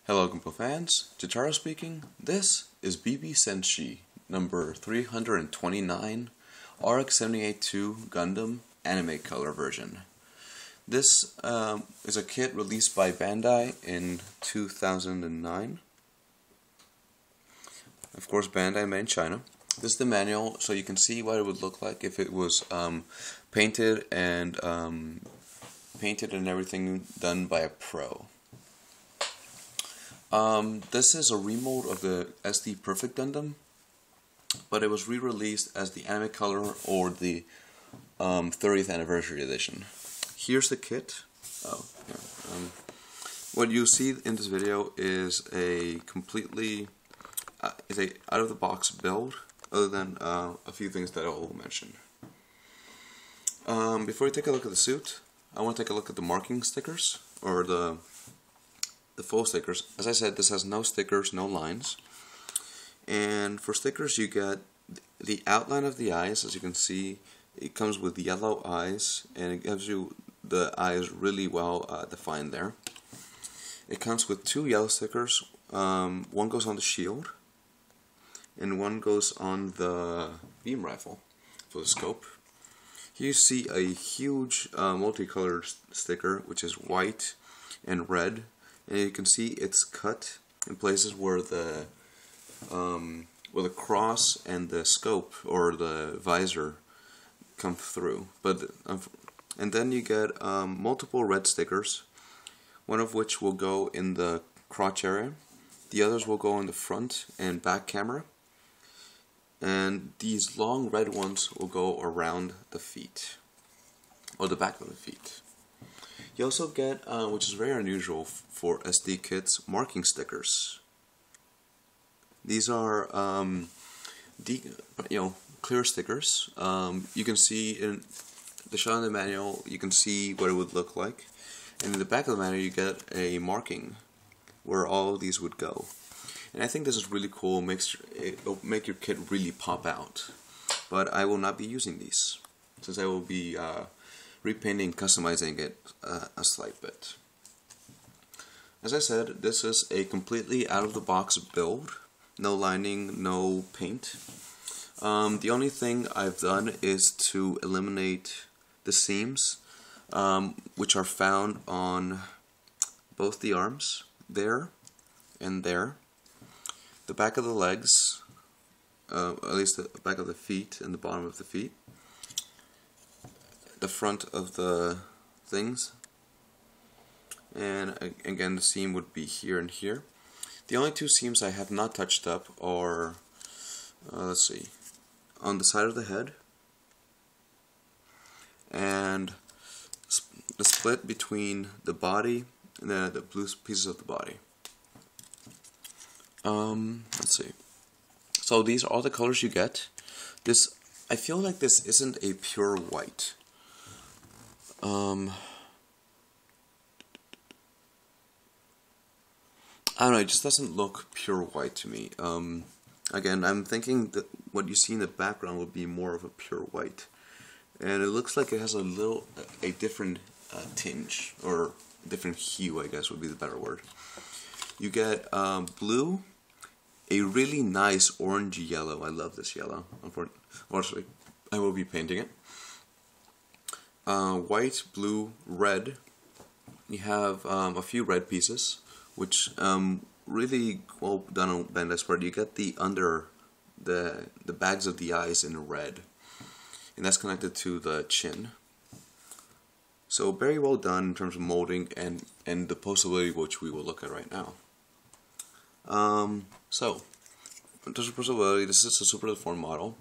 Hello Gundam fans, Jitaro speaking. This is Senshi number 329 RX-78-2 Gundam anime color version. This is a kit released by Bandai in 2009. Of course, Bandai made in China. This is the manual, so you can see what it would look like if it was painted and everything done by a pro. This is a remold of the SD Perfect Gundam, but it was re-released as the anime color or the 30th anniversary edition. Here's the kit. What you see in this video is a completely out of the box build, other than a few things that I will mention. Before you take a look at the suit, I want to take a look at the marking stickers, or the full stickers. As I said, this has no stickers, no lines. And for stickers, you get the outline of the eyes. As you can see, it comes with yellow eyes, and it gives you the eyes really well defined there. It comes with two yellow stickers. One goes on the shield, and one goes on the beam rifle for the scope. Here you see a huge multicolored sticker, which is white and red. And you can see it's cut in places where the cross and the scope or the visor come through. And then you get multiple red stickers, one of which will go in the crotch area, the others will go in the front and back camera, and these long red ones will go around the feet, or the back of the feet. You also get, which is very unusual for SD kits, marking stickers. These are clear stickers. You can see in the shot in the manual, you can see what it would look like, and in the back of the manual you get a marking where all of these would go. And I think this is really cool. It'll make your kit really pop out. But I will not be using these, since I will be repainting, customizing it a slight bit. As I said, this is a completely out-of-the-box build. No lining, no paint. The only thing I've done is to eliminate the seams, which are found on both the arms, there and there. The back of the legs, at least the back of the feet and the bottom of the feet. The front of the things, and again the seam would be here and here. The only two seams I have not touched up are, let's see, on the side of the head and the split between the body and the blue pieces of the body. Let's see. So these are all the colors you get. I feel like this isn't a pure white. I don't know, it just doesn't look pure white to me. Again, I'm thinking that what you see in the background would be more of a pure white. And it looks like it has a different tinge, or different hue, I guess would be the better word. You get blue, a really nice orangey yellow. I love this yellow. Unfortunately, I will be painting it. White, blue, red. You have a few red pieces, which really well done on Bandai's part. You get the bags of the eyes in red, and that's connected to the chin. So very well done in terms of molding and the posability, which we will look at right now. So in terms of posability, this is a super deformed model,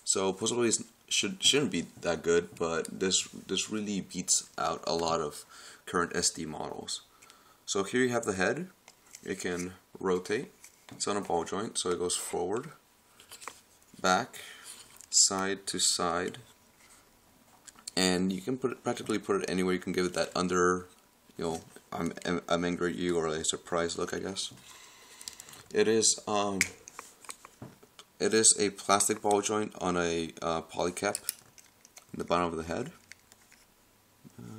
so posability shouldn't be that good, but this really beats out a lot of current SD models. So here you have the head. It can rotate. It's on a ball joint, so it goes forward, back, side to side, and you can practically put it anywhere. You can give it that under, I'm angry at you, or a surprise look, I guess. It is a plastic ball joint on a polycap in the bottom of the head.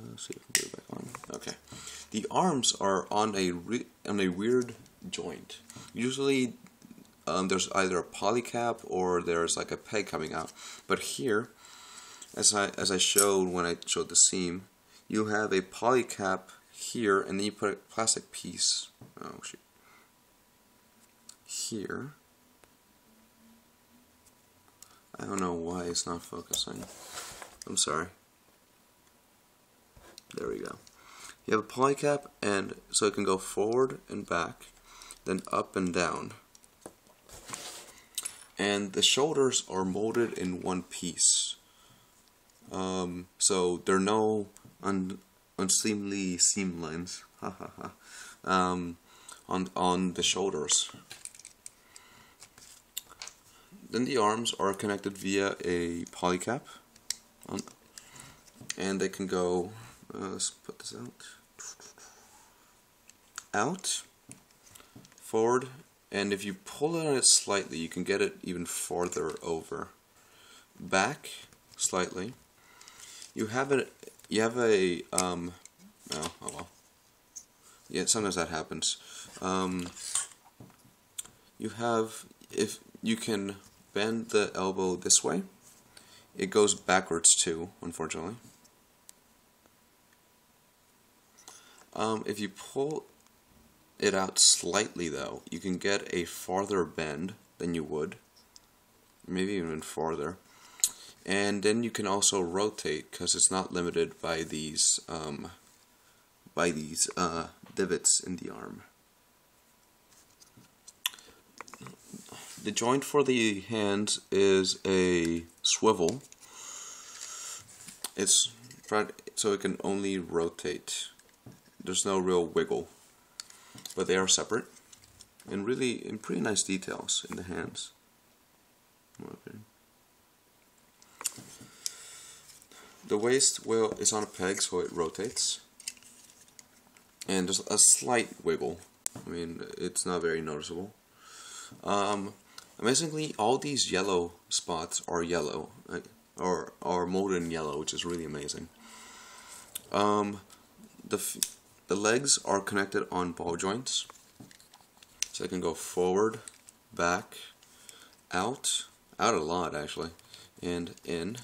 Let's see if I can get it back on. Okay. The arms are on a weird joint. Usually there's either a polycap or there's like a peg coming out. But here, as I showed when I showed the seam, you have a polycap here, and then you put a plastic piece. Oh shoot. Here. I don't know why it's not focusing. I'm sorry. There we go. You have a polycap, and so it can go forward and back, then up and down. And the shoulders are molded in one piece. So there are no unseemly seam lines on the shoulders. Then the arms are connected via a polycap, and they can go, let's put this out, forward, and if you pull it on it slightly, you can get it even farther over. Back slightly. You have a oh well. Yeah, sometimes that happens. If you can bend the elbow this way, it goes backwards too, unfortunately. If you pull it out slightly though, you can get a farther bend than you would, maybe even farther. And then you can also rotate, because it's not limited by these divots in the arm. The joint for the hands is a swivel. It's so it can only rotate. There's no real wiggle, but they are separate and really in pretty nice details in the hands. The waist is on a peg, so it rotates, and there's a slight wiggle. I mean, it's not very noticeable. Amazingly, all these yellow spots are yellow, or are molded in yellow, which is really amazing. The legs are connected on ball joints, so I can go forward, back, out a lot actually, and in.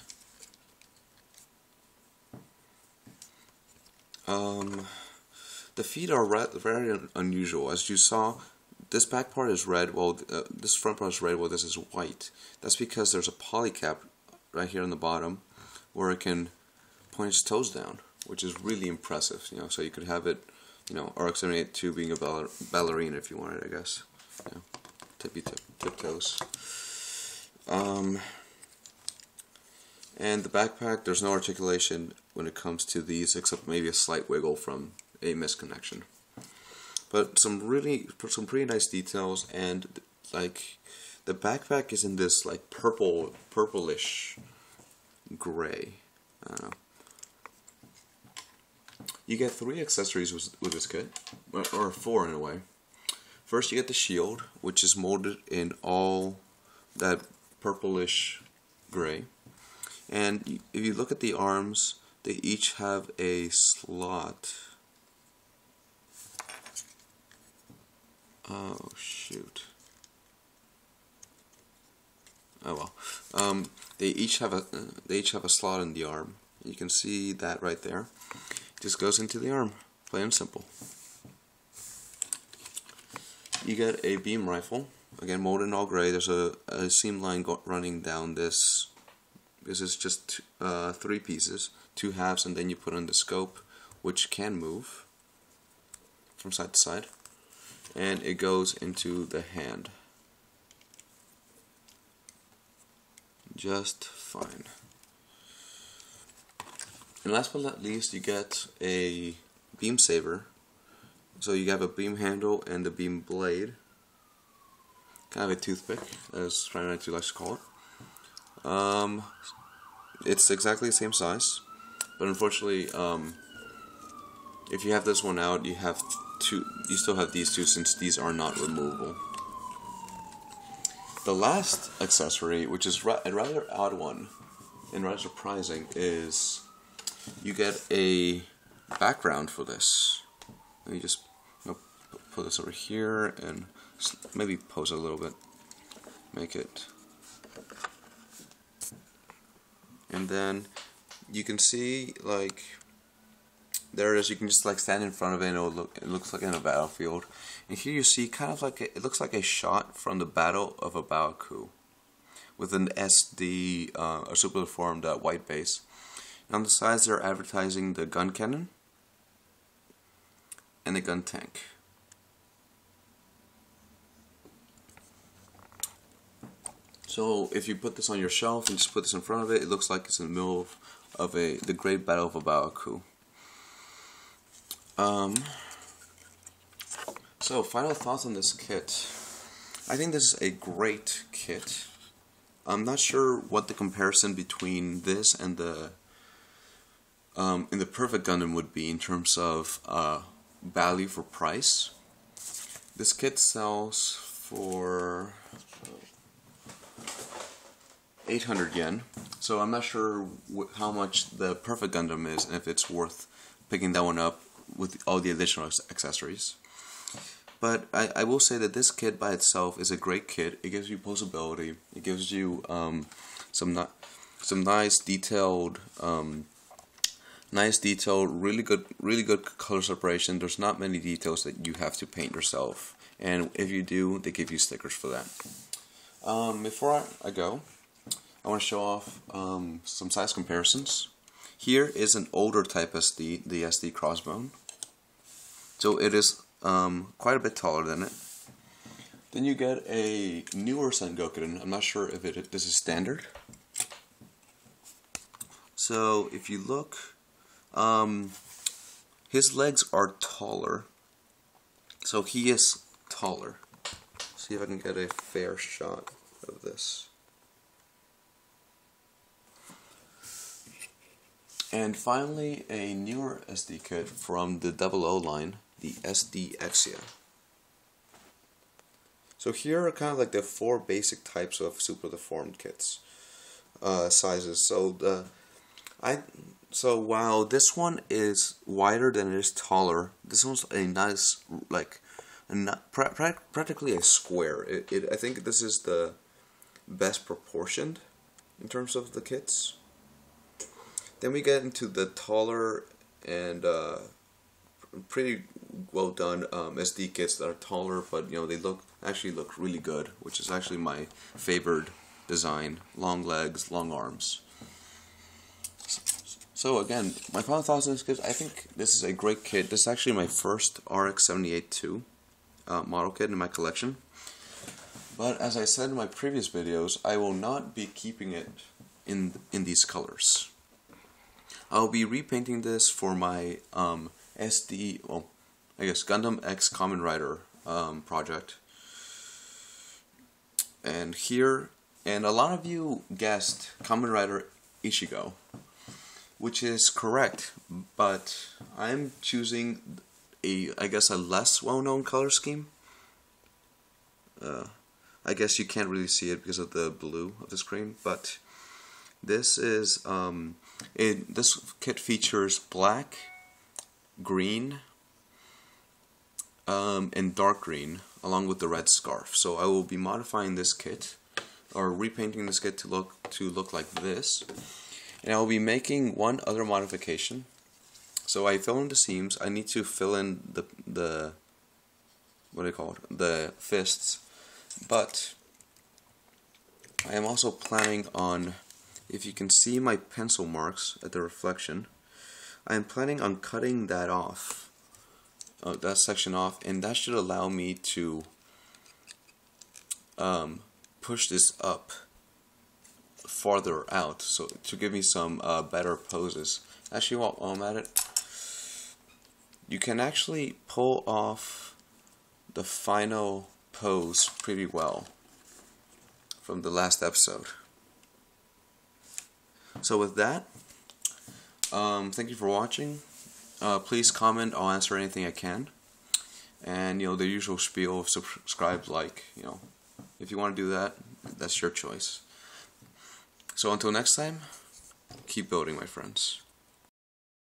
The feet are very unusual. As you saw, this back part is red, while this front part is red, while this is white. That's because there's a polycap right here on the bottom where it can point its toes down, which is really impressive. You know, so you could have it, you know, RX-78-2 being a ballerina if you wanted, I guess. You know, tiptoes. And the backpack, there's no articulation when it comes to these, except maybe a slight wiggle from a misconnection. But some pretty nice details, and like the backpack is in this like purplish gray. I don't know. You get 3 accessories with this kit, or 4 in a way. First, you get the shield, which is molded in all that purplish gray. And if you look at the arms, they each have a slot. Oh shoot. Oh well. They each have a slot in the arm. You can see that right there. It just goes into the arm, plain and simple. You get a beam rifle, again molded in all gray. There's a seam line running down this. This is just 3 pieces, 2 halves, and then you put on the scope, which can move from side to side, and it goes into the hand just fine. And last but not least, you get a beam saber. So you have a beam handle and a beam blade, kind of a toothpick, as Friday Night 2 likes to call it. It's exactly the same size, but unfortunately, if you have this one out, you still have these 2, since these are not removable. The last accessory, which is a rather odd one and rather surprising, is you get a background for this. Let me just put this over here and maybe pose it a little bit. Make it. And then you can see, like, there it is. You can just like stand in front of it and it looks like in a battlefield. And here you see kind of like it looks like a shot from the Battle of Abaku with an SD, a super deformed white base. And on the sides they're advertising the gun cannon and the gun tank. So if you put this on your shelf and just put this in front of it, it looks like it's in the middle of the Great Battle of Abaku. So final thoughts on this kit. I think this is a great kit. I'm not sure what the comparison between this and the Perfect Gundam would be in terms of value for price. This kit sells for 800 yen, so I'm not sure how much the Perfect Gundam is and if it's worth picking that one up with all the additional accessories. But I will say that this kit by itself is a great kit. It gives you posability. It gives you some nice detailed, really good color separation. There's not many details that you have to paint yourself, and if you do, they give you stickers for that. Before I go, I want to show off some size comparisons. Here is an older type SD, the SD Crossbone. So it is quite a bit taller than it. Then you get a newer Sengoku. I'm not sure if this is standard. So if you look, his legs are taller. So he is taller. See if I can get a fair shot of this. And finally, a newer SD kit from the 00 line, the SD Exia. So here are kind of like the 4 basic types of super deformed kits, sizes. So while this one is wider than it is taller, this one's a nice, like, practically a square. I think this is the best proportioned in terms of the kits. Then we get into the taller and pretty well done SD kits that are taller, but they actually look really good, which is actually my favored design: long legs, long arms. So again, my final thoughts on this kit: I think this is a great kit. This is actually my first RX-78-2 model kit in my collection. But as I said in my previous videos, I will not be keeping it in these colors. I'll be repainting this for my SD, well, I guess Gundam X Kamen Rider project. And a lot of you guessed Kamen Rider Ichigo, which is correct, but I'm choosing I guess a less well-known color scheme. I guess you can't really see it because of the blue of the screen, but this is this kit features black, green, and dark green, along with the red scarf. So I will be modifying this kit, or repainting this kit to look like this. And I will be making one other modification. So I fill in the seams. I need to fill in the what do you call it? The fists. But I am also planning on, if you can see my pencil marks at the reflection, I am planning on cutting that off, that section off, and that should allow me to push this up farther out, so to give me some better poses. Actually, while I'm at it, you can actually pull off the final pose pretty well from the last episode. So with that, thank you for watching. Please comment. I'll answer anything I can. And the usual spiel of subscribe, like, if you want to do that, that's your choice. So until next time, keep building, my friends.